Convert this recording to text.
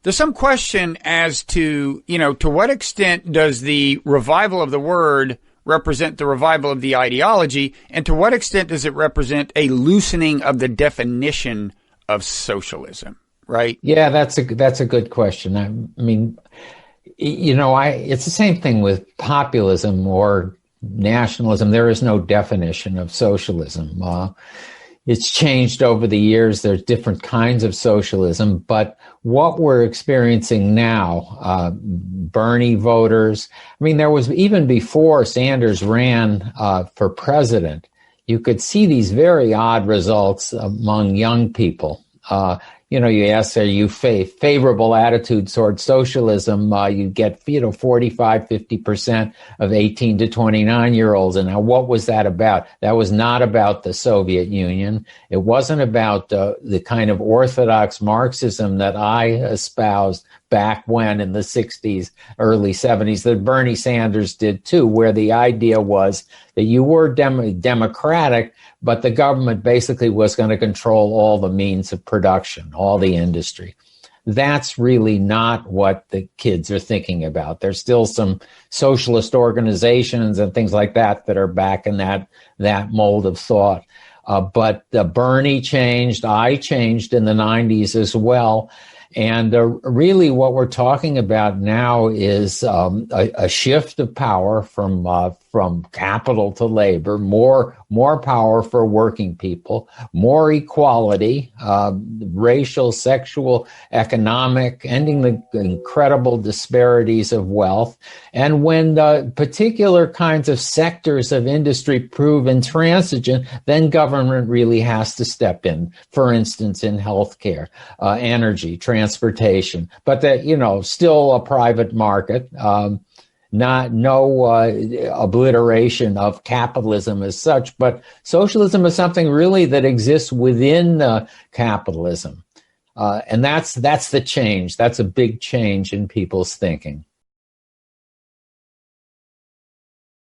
There's some question as to, to what extent does the revival of the word represent the revival of the ideology, and to what extent does it represent a loosening of the definition of socialism, right? Yeah, that's a good question. I mean, it's the same thing with populism or nationalism. There is no definition of socialism. It's changed over the years. There's different kinds of socialism, but what we're experiencing now, Bernie voters, I mean, there was even before Sanders ran for president, you could see these very odd results among young people. You ask, are you favorable attitude towards socialism? You get, 45, 50% of 18 to 29-year-olds. And now what was that about? That was not about the Soviet Union. It wasn't about the kind of orthodox Marxism that I espoused back when in the 60s, early 70s, that Bernie Sanders did too, where the idea was that you were democratic, but the government basically was going to control all the means of production, all the industry. That's really not what the kids are thinking about. There's still some socialist organizations and things like that are back in that mold of thought. But Bernie changed, I changed in the 90s as well. And really what we're talking about now is a shift of power from capital to labor, more power for working people, more equality, racial, sexual, economic, ending the incredible disparities of wealth. And when particular kinds of sectors of industry prove intransigent, then government really has to step in, for instance, in healthcare, energy, transportation, but still a private market, no obliteration of capitalism as such, but socialism is something really that exists within capitalism. And that's the change. That's a big change in people's thinking.